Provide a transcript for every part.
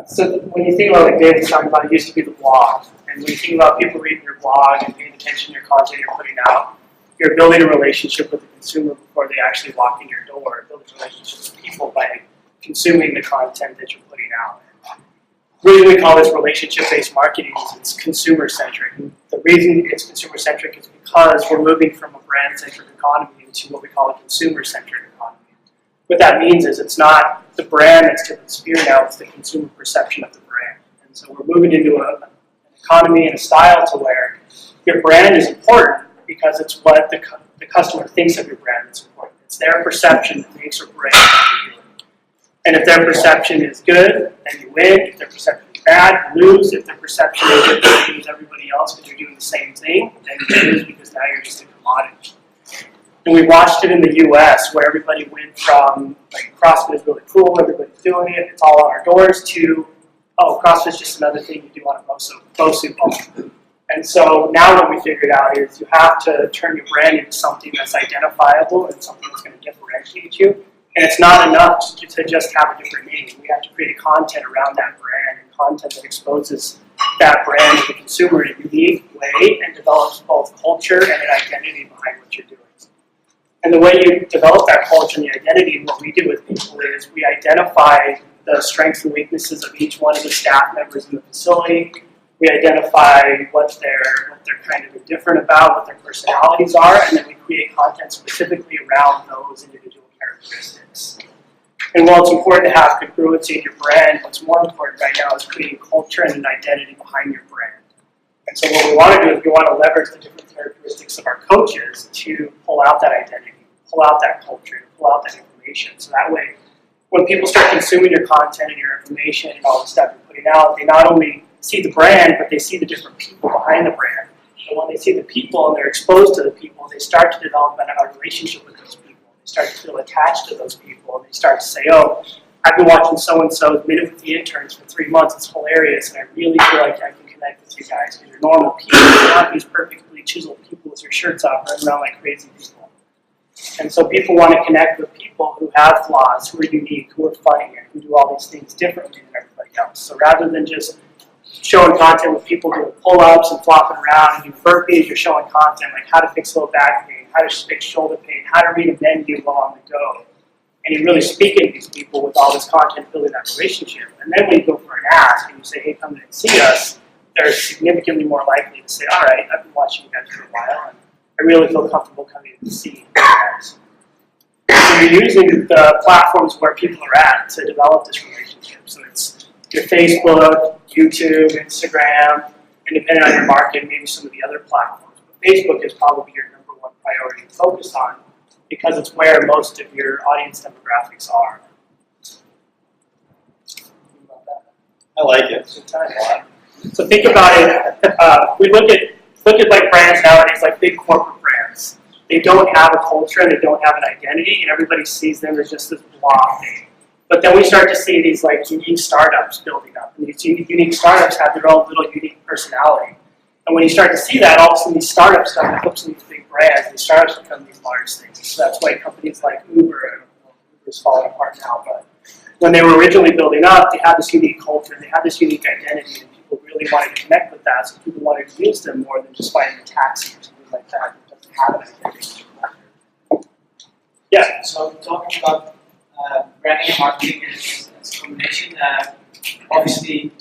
So when you think about, like David's talking about, it used to be the blog. And when you think about people reading your blog and paying attention to your content you're putting out, you're building a relationship with the consumer before they actually walk in your door. Building relationships with people by consuming the content that you're putting out. Really, we call this relationship-based marketing. It's consumer-centric. The reason it's consumer-centric is because we're moving from a brand-centric economy into what we call a consumer-centric economy. What that means is it's not the brand that's tip of the spear now, it's the consumer perception of the brand. And so we're moving into an economy and a style to where your brand is important because it's what the customer thinks of your brand that's important. It's their perception that makes or breaks what you're doing. And if their perception is good, then you win. If their perception is bad, you lose. If their perception is good, you lose everybody else because you're doing the same thing, then you lose because now you're just a commodity. And we watched it in the US where everybody went from, like, CrossFit is really cool, everybody's doing it, it's all on our doors, to, oh, CrossFit's just another thing you do on a BOSU ball. And so now what we figured out is you have to turn your brand into something that's identifiable and something that's going to differentiate you. And it's not enough to just have a different name. We have to create content around that brand and content that exposes that brand to the consumer in a unique way and develops both culture and an identity behind what you're doing. And the way you develop that culture and the identity, and what we do with people is we identify the strengths and weaknesses of each one of the staff members in the facility. We identify what they're kind of indifferent about, what their personalities are, and then we create content specifically around those individual characteristics. And while it's important to have congruency in your brand, what's more important right now is creating culture and an identity behind your brand. And so what we want to do is we want to leverage the different characteristics of our coaches to pull out that identity, pull out that culture, pull out that information. So that way, when people start consuming your content and your information and all the stuff you're putting out, they not only see the brand, but they see the different people behind the brand. And when they see the people and they're exposed to the people, they start to develop a relationship with those people. They start to feel attached to those people, and they start to say, oh, I've been watching so-and-so's Minute with the Interns for 3 months. It's hilarious, and I really feel like I can connect with you guys because you're normal people. You're not these perfectly chiseled people with your shirts off running around like crazy people. And so people want to connect with people who have flaws, who are unique, who are funny, and who do all these things differently than everybody else. So rather than just showing content with people doing pull-ups and flopping around and doing burpees, you're showing content like how to fix low back pain, how to fix shoulder pain, how to read a menu while on the go. And you're really speaking to these people with all this content, building that relationship. And then when you go for an ask and you say, hey, come in and see us, they're significantly more likely to say, all right, I've been watching you guys for a while, and I really feel comfortable coming in to see you guys. So you're using the platforms where people are at to develop this relationship. So it's your Facebook, YouTube, Instagram, and depending on your market, maybe some of the other platforms. But Facebook is probably your number one priority to focus on because it's where most of your audience demographics are. I like it. So think about it. We look at like brands nowadays, like big corporate brands. They don't have a culture and they don't have an identity, and everybody sees them as just this blob thing. But then we start to see these like unique startups building up, and these unique startups have their own little unique personality. And when you start to see that, all of a sudden these startups start to hook some of these big brands, and these startups become these large things. So that's why companies like Uber, Uber's falling apart now, but when they were originally building up, they had this unique culture, they had this unique identity, and people really wanted to connect with that, so people wanted to use them more than just finding a taxi or something like that. It doesn't have an identity. Yeah. So talking about branding and marketing as a combination, obviously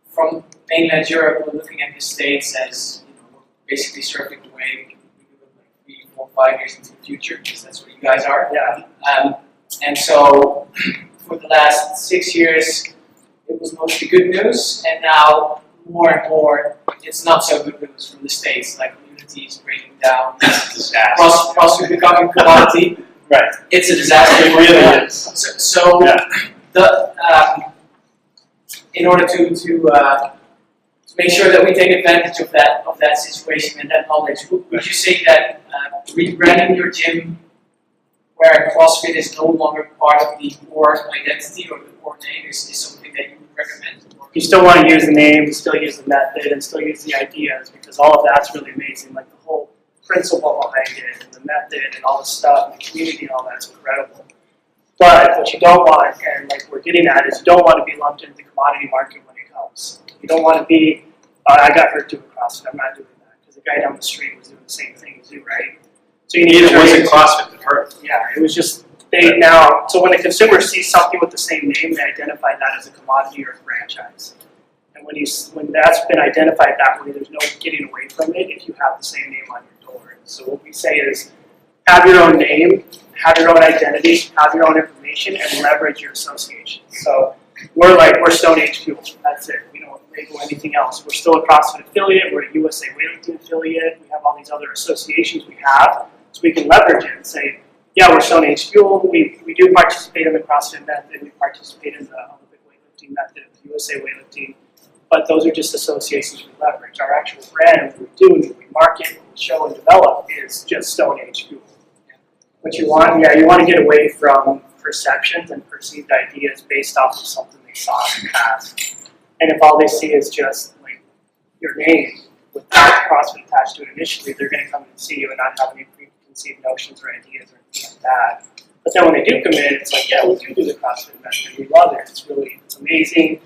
from mainland Europe, we're looking at the States as we're basically surfing the wave. We do it like 3, 4, 5 years into the future, because that's where you guys are. Yeah. And so for the last 6 years, it was mostly good news, and now more and more, it's not so good news from the States, like communities breaking down, CrossFit becoming commodity. Right. It's a disaster. It really is. So yeah. In order to make sure that we take advantage of that situation and that knowledge, would you say that rebranding your gym where CrossFit is no longer part of the core identity or the core name is something that you would recommend? You still want to use the name, still use the method, and still use the ideas, because all of that's really amazing. Like the whole principle behind it, and the method, and all the stuff, and the community, and all that's incredible. But what you don't want, and like we're getting at, is you don't want to be lumped into the commodity market when it comes. You don't want to be, I got hurt doing CrossFit, I'm not doing that. Because the guy down the street was doing the same thing as you, right? So you need to It wasn't CrossFit that hurt. Yeah, it was just, they now, so when a consumer sees something with the same name, they identify that as a commodity or a franchise. And when that's been identified that way, there's no getting away from it if you have the same name on your door. So what we say is, have your own name, have your own identity, have your own information, and leverage your association. So we're Stone Age Fuel. That's it. We don't label anything else. We're still a CrossFit affiliate. We're a USA Weightlifting affiliate. We have all these other associations we have, so we can leverage it and say, yeah, we're Stone Age Fuel. We do participate in the CrossFit method. We participate in the Olympic weightlifting method, USA Weightlifting. But those are just associations we leverage. Our actual brand, what we do, and what we market, what we show and develop is just Stone Age Fuel. What you want, you want to get away from perceptions and perceived ideas based off of something they saw in the past. And if all they see is just like your name without CrossFit attached to it initially, they're going to come and see you and not have any preconceived notions or ideas or anything like that. But then when they do come in, it's like, yeah, we do the CrossFit method. We love it. It's amazing.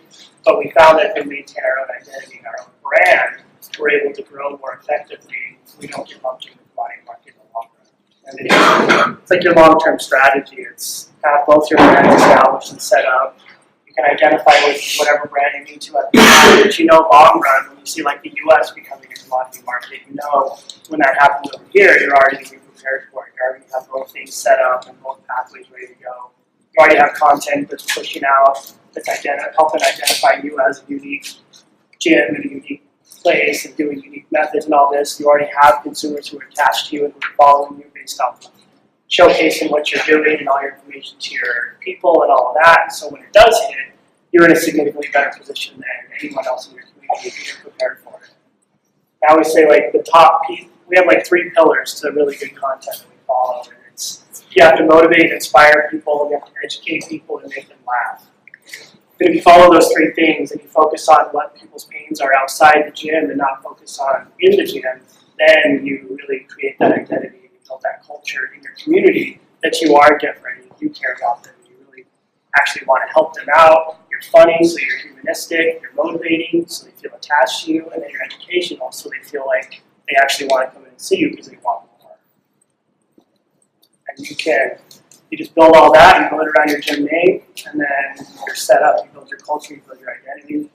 But we found that if we maintain our own identity and our own brand, we're able to grow more effectively. We don't get lumped into the commodity market in the long run. And it's like your long-term strategy. It's have both your brands established and set up. You can identify with whatever brand you need to at the time, but you know long run, when you see like the US becoming a commodity market, you know when that happens over here, you're already going to be prepared for it. You already have both things set up and both pathways ready to go. You already have content that's pushing out, that's helping identify you as a unique gym and a unique place and doing unique methods and all this. You already have consumers who are attached to you and who are following you based off of showcasing what you're doing and all your information to your people and all of that. So when it does hit, you're in a significantly better position than anyone else in your community if you're prepared for it. I always say like the top piece, we have like 3 pillars to really good content that we follow. And it's you have to motivate and inspire people, you have to educate people and make them laugh. But if you follow those 3 things and you focus on what people's pains are outside the gym and not focus on in the gym, then you really create that identity and you build that culture in your community that you are different and you care about them. You really actually want to help them out. You're funny, so you're humanistic. You're motivating, so they feel attached to you. And then you're educational, so they feel like they actually want to come in and see you because they want more. And you just build all that, you build it around your gym name, and then you're set up. You build your culture, you build your identity,